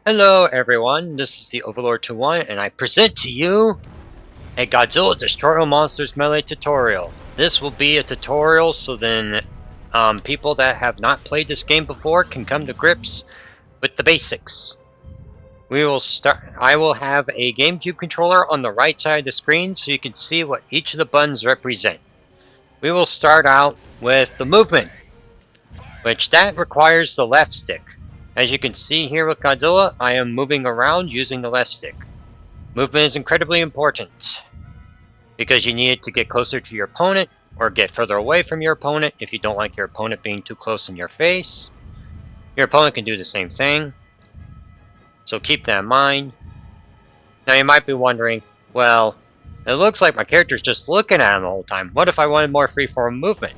Hello everyone, this is the Overlord 21 and I present to you a Godzilla Destroy All Monsters Melee tutorial. This will be a tutorial so then people that have not played this game before can come to grips with the basics. I will have a GameCube controller on the right side of the screen so you can see what each of the buttons represent. We will start out with the movement, which that requires the left stick. As you can see here with Godzilla, I am moving around using the left stick. Movement is incredibly important, because you need it to get closer to your opponent, or get further away from your opponent if you don't like your opponent being too close in your face. Your opponent can do the same thing, so keep that in mind. Now you might be wondering, well, it looks like my character's just looking at him the whole time. What if I wanted more freeform movement?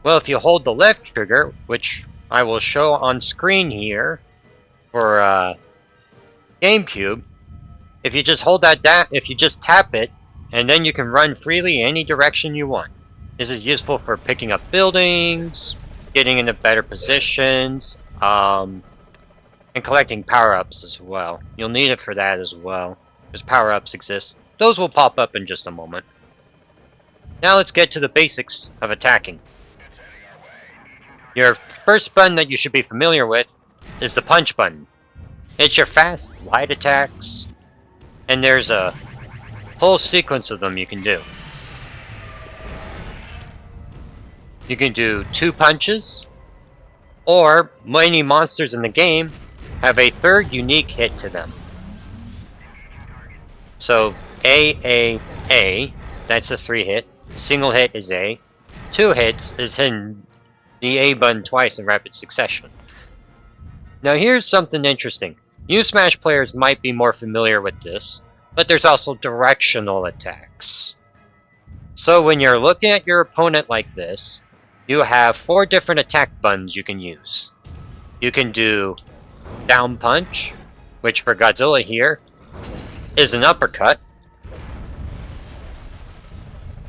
Well, if you hold the left trigger, which I will show on screen here for GameCube, if you just hold that down, if you just tap it, and then you can run freely any direction you want. This is useful for picking up buildings, getting into better positions, and collecting power-ups as well. You'll need it for that as well, because power-ups exist. Those will pop up in just a moment. Now let's get to the basics of attacking. Your first button that you should be familiar with is the punch button. It's your fast, light attacks, and there's a whole sequence of them you can do. You can do 2 punches, or many monsters in the game have a third unique hit to them. So A, that's a 3 hit. Single hit is A. 2 hits is hitting the A button twice in rapid succession. Now here's something interesting. You Smash players might be more familiar with this, but there's also directional attacks. So when you're looking at your opponent like this, you have 4 different attack buttons you can use. You can do down punch, which for Godzilla here is an uppercut,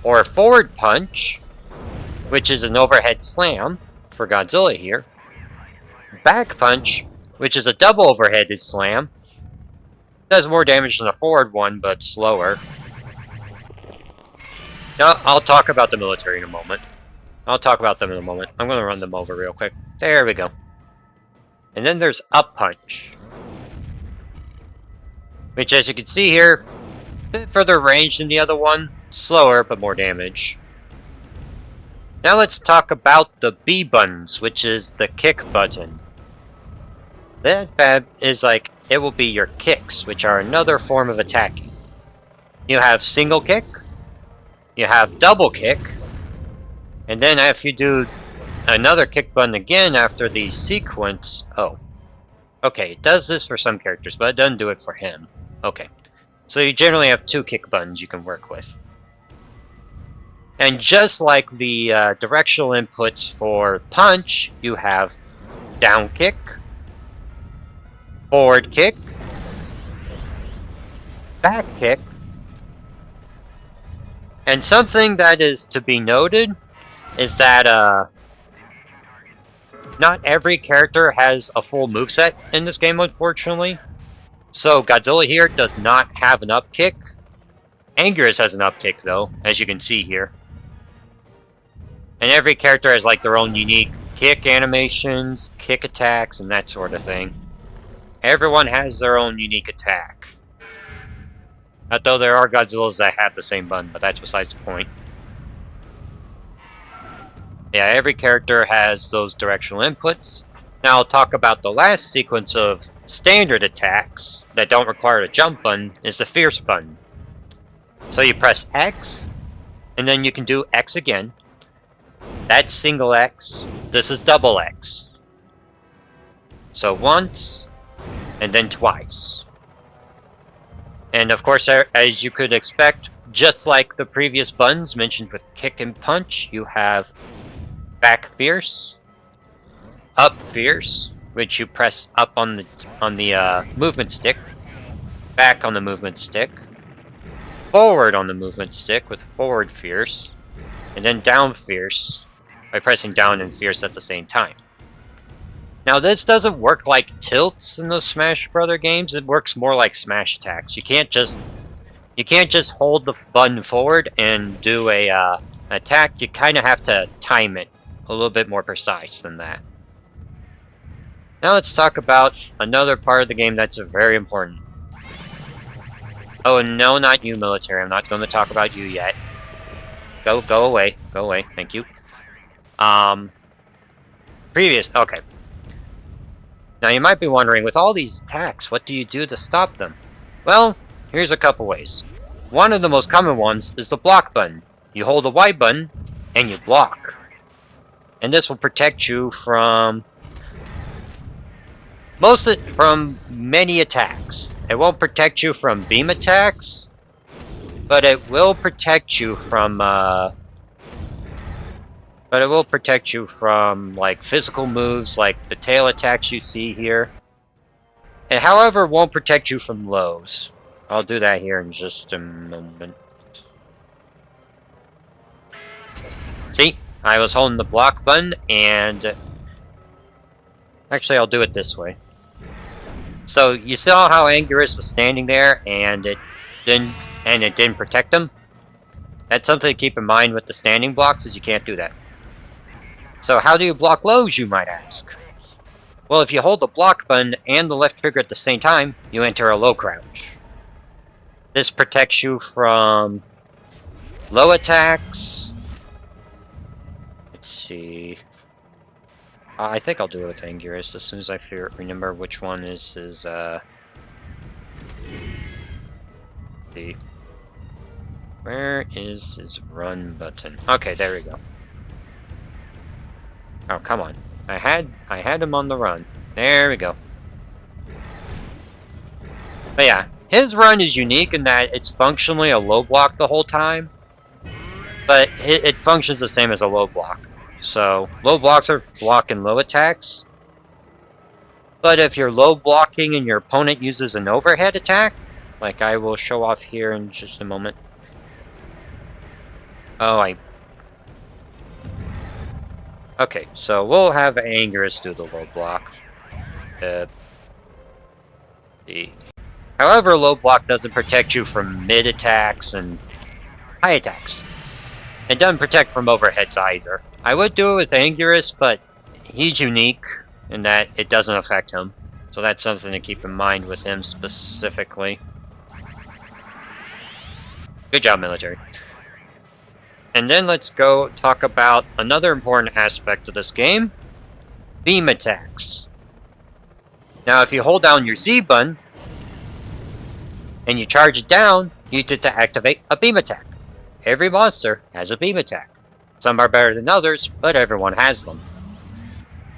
or forward punch, which is an overhead slam for Godzilla here. Back punch, which is a double overheaded slam. Does more damage than a forward one, but slower. Now, I'll talk about the military in a moment. I'm going to run them over real quick. There we go. And then there's up punch, which, as you can see here, a bit further range than the other one. Slower, but more damage. Now let's talk about the B buttons, which is the kick button. That is like, it will be your kicks, which are another form of attacking. You have single kick, you have double kick, and then if you do another kick button again after the sequence... Oh. Okay, it does this for some characters, but it doesn't do it for him. Okay. So you generally have 2 kick buttons you can work with. And just like the directional inputs for punch, you have down kick, forward kick, back kick, and something that is to be noted is that not every character has a full moveset in this game, unfortunately. So Godzilla here does not have an up kick. Anguirus has an up kick though, as you can see here. And every character has like their own unique kick animations, kick attacks, and that sort of thing. Everyone has their own unique attack. Although there are Godzillas that have the same button, but that's besides the point. Yeah, every character has those directional inputs. Now I'll talk about the last sequence of standard attacks that don't require a jump button, is the Fierce button. So you press X, and then you can do X again. That's single X. This is double X. So once, and then twice. And of course, as you could expect, just like the previous buttons mentioned with kick and punch, you have back fierce, up fierce, which you press up on the movement stick, back on the movement stick, forward on the movement stick with forward fierce, and then down fierce by pressing down and fierce at the same time. Now this doesn't work like tilts in those Smash Brother games. It works more like smash attacks. You can't just hold the button forward and do a attack. You kind of have to time it a little bit more precise than that. Now let's talk about another part of the game that's very important. Oh, no, not you, military. I'm not going to talk about you yet. Go away. Go away. Thank you. Okay. Now you might be wondering, with all these attacks, what do you do to stop them? Well, here's a couple ways. One of the most common ones is the block button. You hold the Y button, and you block. And this will protect you from many attacks. It won't protect you from beam attacks, but it will protect you from like physical moves like the tail attacks you see here. It, however, won't protect you from lows. I'll do that here in just a moment. See? I was holding the block button, and actually I'll do it this way. So you saw how Anguirus was standing there, and it didn't protect him? That's something to keep in mind with the standing blocks, is you can't do that. So how do you block lows, you might ask? Well, if you hold the block button and the left trigger at the same time, you enter a low crouch. This protects you from low attacks. Let's see. I think I'll do it with Anguirus as soon as I remember which one is his, see. Where is his run button? Okay, there we go. Oh, come on. I had him on the run. There we go. But yeah, his run is unique in that it's functionally a low block the whole time. But it functions the same as a low block. So, low blocks are blocking low attacks. But if you're low blocking and your opponent uses an overhead attack, like I will show off here in just a moment. Oh, okay, so we'll have Anguirus do the low block. However, low block doesn't protect you from mid attacks and high attacks. It doesn't protect from overheads either. I would do it with Anguirus, but he's unique in that it doesn't affect him. So that's something to keep in mind with him specifically. Good job, military. And then let's go talk about another important aspect of this game. Beam attacks. Now if you hold down your Z button, and you charge it down, you get to activate a beam attack. Every monster has a beam attack. Some are better than others, but everyone has them.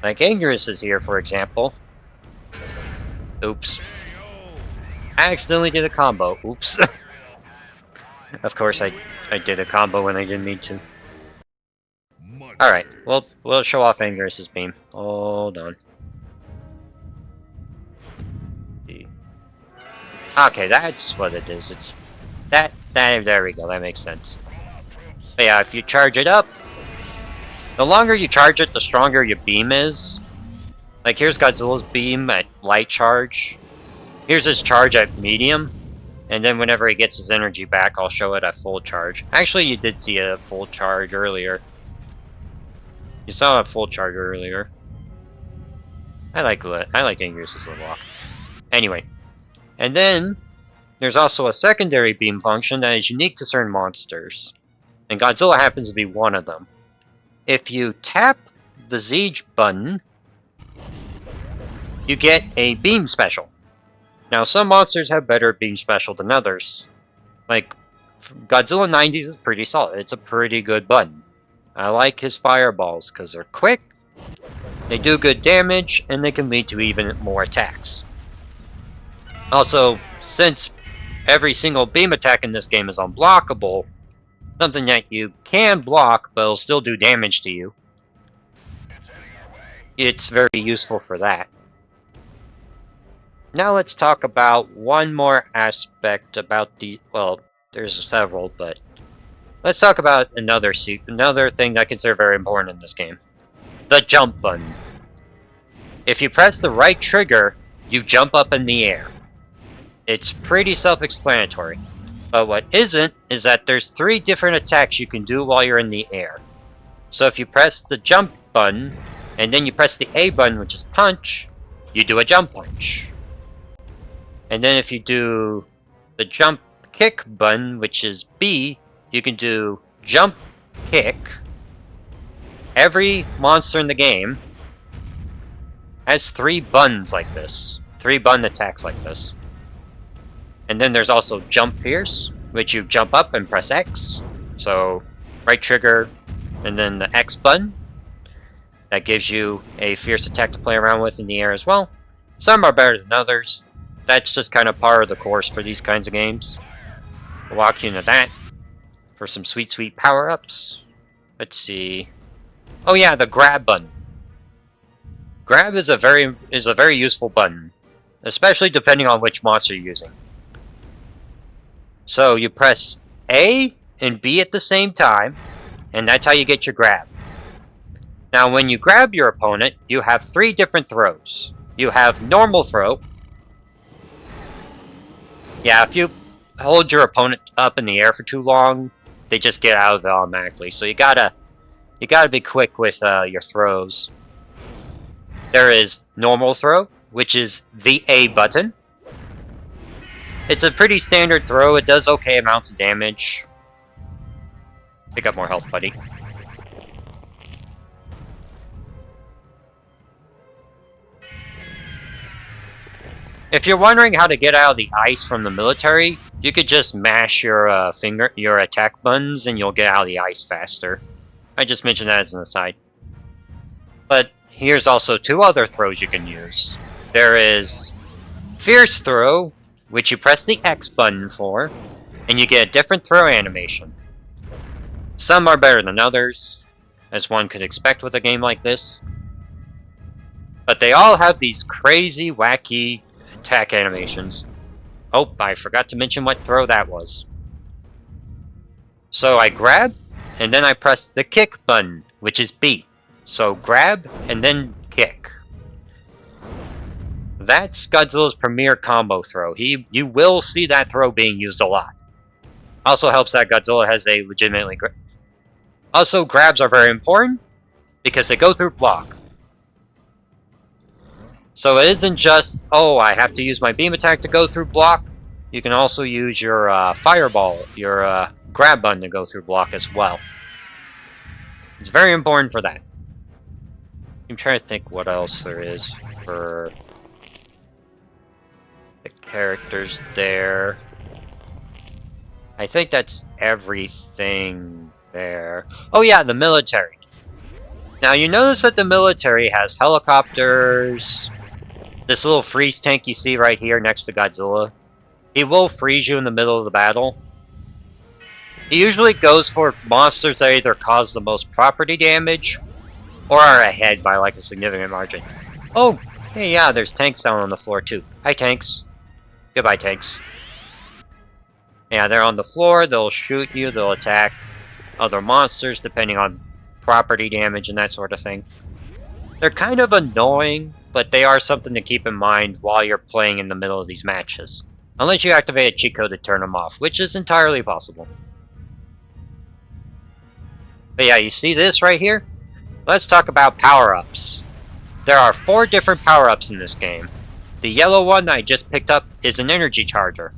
Like Anguirus is here, for example. Oops. I accidentally did a combo. Oops. Of course, I did a combo when I didn't need to. Alright, we'll show off Anguirus' beam. Hold on. Okay, that's what it is. It's there we go, that makes sense. But yeah, if you charge it up, the longer you charge it, the stronger your beam is. Like, here's Godzilla's beam at light charge. Here's his charge at medium. And then whenever he gets his energy back, I'll show it at full charge. Actually, you did see a full charge earlier. You saw a full charge earlier. I like Anguirus' little walk. Anyway. And then, there's also a secondary beam function that is unique to certain monsters. And Godzilla happens to be one of them. If you tap the Z button, you get a beam special. Now, some monsters have better beam special than others. Like, Godzilla 90s is pretty solid. It's a pretty good button. I like his fireballs because they're quick, they do good damage, and they can lead to even more attacks. Also, since every single beam attack in this game is unblockable, something that you can block but it'll still do damage to you, it's very useful for that. Now let's talk about one more aspect about the, well, there's several, but let's talk about another thing that I consider very important in this game. The jump button. If you press the right trigger, you jump up in the air. It's pretty self-explanatory. But what isn't is that there's 3 different attacks you can do while you're in the air. So if you press the jump button, and then you press the A button, which is punch, you do a jump punch. And then if you do the jump kick button, which is B, you can do jump kick. Every monster in the game has 3 buttons like this. 3 button attacks like this. And then there's also jump fierce, which you jump up and press X. So right trigger and then the X button. That gives you a fierce attack to play around with in the air as well. Some are better than others. That's just kind of par of the course for these kinds of games. We'll walk you into that for some sweet, sweet power-ups. Let's see. Oh yeah, the grab button. Grab is a very useful button, especially depending on which monster you're using. So you press A and B at the same time, and that's how you get your grab. Now when you grab your opponent, you have 3 different throws. You have normal throw. Yeah, if you hold your opponent up in the air for too long, they just get out of it automatically. So you gotta be quick with your throws. There is normal throw, which is the A button. It's a pretty standard throw. It does okay amounts of damage. Pick up more health, buddy. If you're wondering how to get out of the ice from the military, you could just mash your attack buttons and you'll get out of the ice faster. I just mentioned that as an aside. But here's also 2 other throws you can use. There is Fierce Throw, which you press the X button for, and you get a different throw animation. Some are better than others, as one could expect with a game like this. But they all have these crazy, wacky attack animations. Oh, I forgot to mention what throw that was. So I grab, and then I press the kick button, which is B. So grab, and then kick. That's Godzilla's premier combo throw. You will see that throw being used a lot. Also helps that Godzilla has a legitimately Also, grabs are very important, because they go through block. So it isn't just, oh, I have to use my beam attack to go through block. You can also use your fireball, your grab button to go through block as well. It's very important for that. I'm trying to think what else there is for the characters there. I think that's everything there. Oh yeah, the military. Now you notice that the military has helicopters. This little freeze tank you see right here next to Godzilla. He will freeze you in the middle of the battle. He usually goes for monsters that either cause the most property damage or are ahead by like a significant margin. Oh, hey, yeah, there's tanks down on the floor too. Hi, tanks. Goodbye, tanks. Yeah, they're on the floor. They'll shoot you. They'll attack other monsters depending on property damage and that sort of thing. They're kind of annoying, but they are something to keep in mind while you're playing in the middle of these matches. Unless you activate a cheat code to turn them off, which is entirely possible. But yeah, you see this right here? Let's talk about power-ups. There are 4 different power-ups in this game. The yellow one that I just picked up is an energy charger.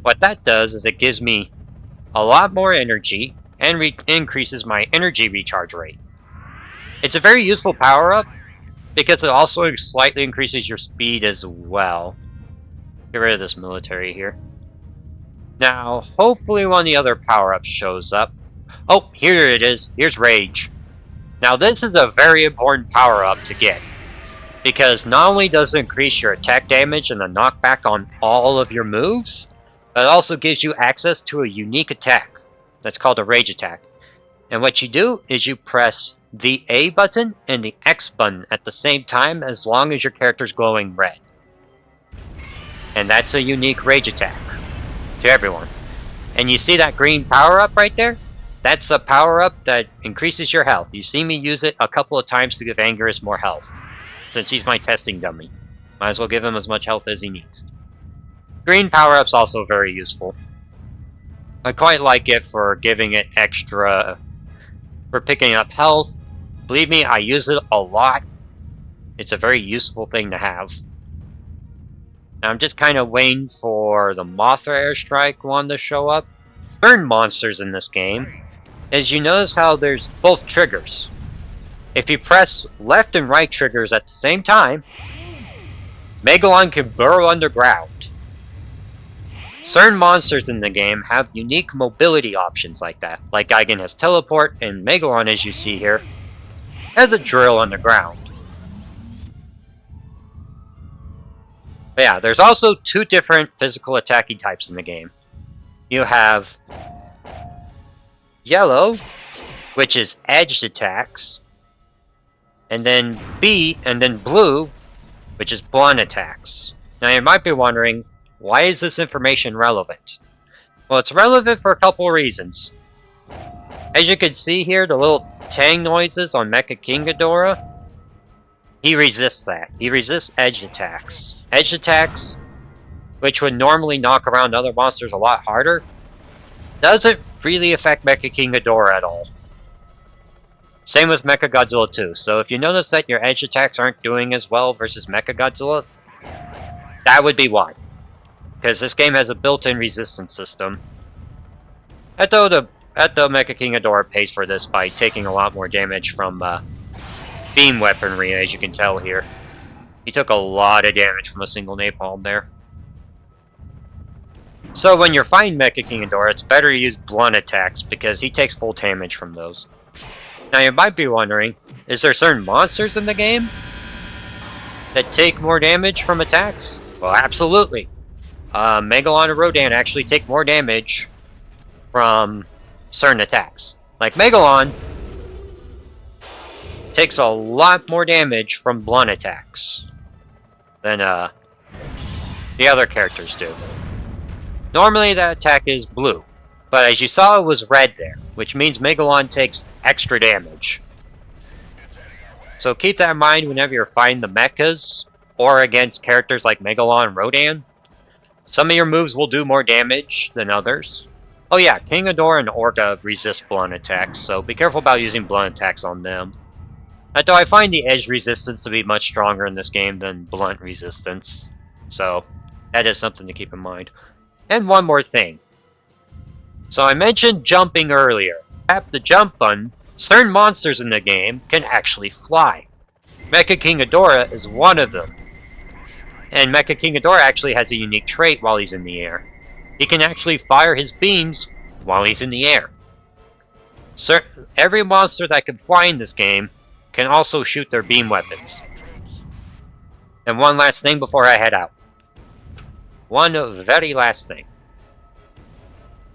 What that does is it gives me a lot more energy and increases my energy recharge rate. It's a very useful power-up because it also slightly increases your speed as well. Get rid of this military here. Now, hopefully one of the other power-ups shows up. Oh, here it is. Here's Rage. Now this is a very important power-up to get, because not only does it increase your attack damage and the knockback on all of your moves, but it also gives you access to a unique attack that's called a Rage attack. And what you do is you press the A button and the X button at the same time as long as your character's glowing red. And that's a unique Rage attack to everyone. And you see that green power-up right there? That's a power-up that increases your health. You see me use it a couple of times to give Angerus more health. since he's my testing dummy. Might as well give him as much health as he needs. Green power-up's also very useful. I quite like it for giving it extra... for picking up health. Believe me, I use it a lot. It's a very useful thing to have. Now I'm just kind of waiting for the Mothra airstrike one to show up. Certain monsters in this game, is you notice how there's both triggers. If you press left and right triggers at the same time, Megalon can burrow underground. Certain monsters in the game have unique mobility options like that. Like Gigan has teleport, and Megalon, as you see here, has a drill underground. But yeah, there's also two different physical attacking types in the game. You have yellow, which is edged attacks, and then blue, which is blunt attacks. Now you might be wondering, why is this information relevant? Well, it's relevant for a couple reasons. As you can see here, the little tang noises on Mecha King Ghidorah, he resists that. He resists edged attacks. Edged attacks, which would normally knock around other monsters a lot harder, doesn't really affect Mecha King Ghidorah at all. Same with Mecha Godzilla 2. So if you notice that your edge attacks aren't doing as well versus Mecha Godzilla, that would be why. Because this game has a built-in resistance system. Mecha King Ghidorah pays for this by taking a lot more damage from beam weaponry, as you can tell here. He took a lot of damage from a single napalm there. So when you're fighting Mecha King Ghidorah, it's better to use blunt attacks, because he takes full damage from those. Now you might be wondering, is there certain monsters in the game that take more damage from attacks? Well, absolutely. Megalon and Rodan actually take more damage from certain attacks. Like Megalon takes a lot more damage from blunt attacks than the other characters do. Normally that attack is blue, but as you saw it was red there, which means Megalon takes extra damage. So keep that in mind whenever you're fighting the mechas, or against characters like Megalon and Rodan. Some of your moves will do more damage than others. Oh yeah, King Ghidorah and Orca resist blunt attacks, so be careful about using blunt attacks on them. Though I find the edge resistance to be much stronger in this game than blunt resistance, so that is something to keep in mind. And one more thing. So I mentioned jumping earlier. Tap the jump button, certain monsters in the game can actually fly. Mecha King Ghidorah is one of them. And Mecha King Ghidorah actually has a unique trait while he's in the air. He can actually fire his beams while he's in the air. Every monster that can fly in this game can also shoot their beam weapons. And one last thing before I head out. One very last thing.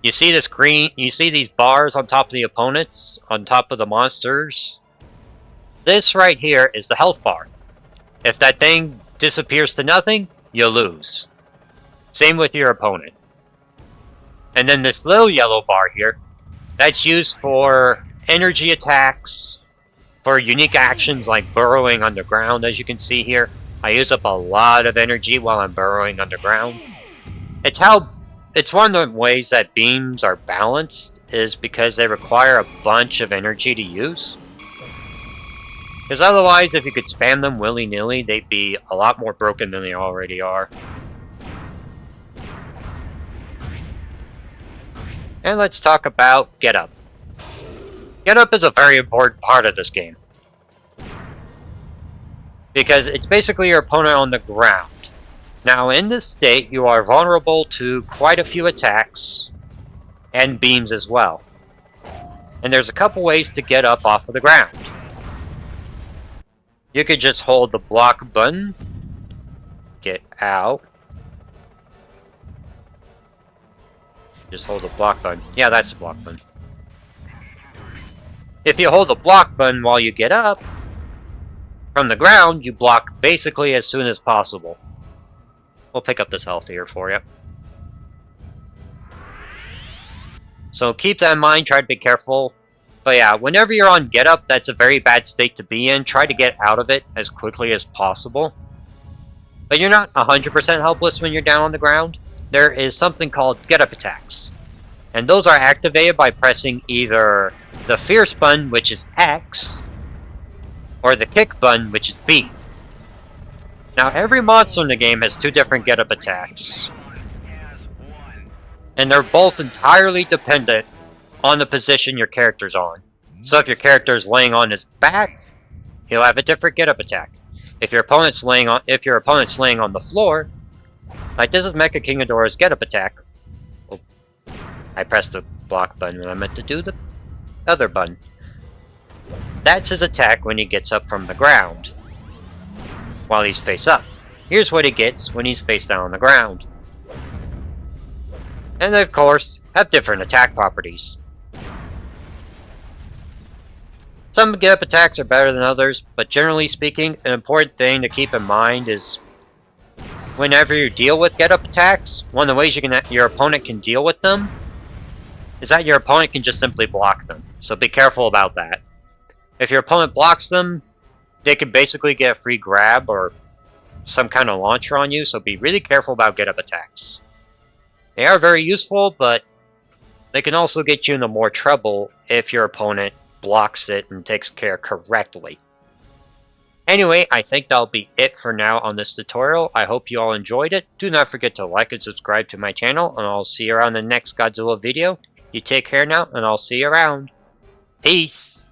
You see this green, you see these bars on top of the opponents, on top of the monsters? This right here is the health bar. If that thing disappears to nothing, you lose. Same with your opponent. And then this little yellow bar here, that's used for energy attacks, for unique actions like burrowing underground, as you can see here. I use up a lot of energy while I'm burrowing underground. It's one of the ways that beams are balanced, is because they require a bunch of energy to use. Because otherwise, if you could spam them willy-nilly, they'd be a lot more broken than they already are. And let's talk about Get Up. Get Up is a very important part of this game. Because it's basically your opponent on the ground. Now, in this state, you are vulnerable to quite a few attacks, and beams as well. And there's a couple ways to get up off of the ground. You could just hold the block button, get out. Just hold the block button. Yeah, that's the block button. If you hold the block button while you get up from the ground, you block basically as soon as possible. We'll pick up this health here for you. So keep that in mind, try to be careful But yeah, whenever you're on Get Up, that's a very bad state to be in. Try to get out of it as quickly as possible. But you're not 100% helpless when you're down on the ground. There is something called Get Up attacks. And those are activated by pressing either the Fierce button, which is X, or the Kick button, which is B. Now, every monster in the game has 2 different Get Up attacks. And they're both entirely dependent on the position your character's on. So if your character's laying on his back, he'll have a different Get Up attack. If your opponent's laying on the floor, like this is Mecha King Ghidorah's Get Up attack. Oh, I pressed the block button when I meant to do the other button. That's his attack when he gets up from the ground, while he's face up. Here's what he gets when he's face down on the ground. And they, of course, have different attack properties. Some Get Up attacks are better than others, but generally speaking, an important thing to keep in mind is whenever you deal with Get Up attacks, one of the ways your opponent can deal with them is that your opponent can just simply block them. So be careful about that. If your opponent blocks them, they can basically get a free grab or some kind of launcher on you, so be really careful about Get Up attacks. They are very useful, but they can also get you into more trouble if your opponent blocks it and takes care correctly. Anyway, I think that'll be it for now on this tutorial. I hope you all enjoyed it. Do not forget to like and subscribe to my channel, and I'll see you around the next Godzilla video. You take care now, and I'll see you around. Peace!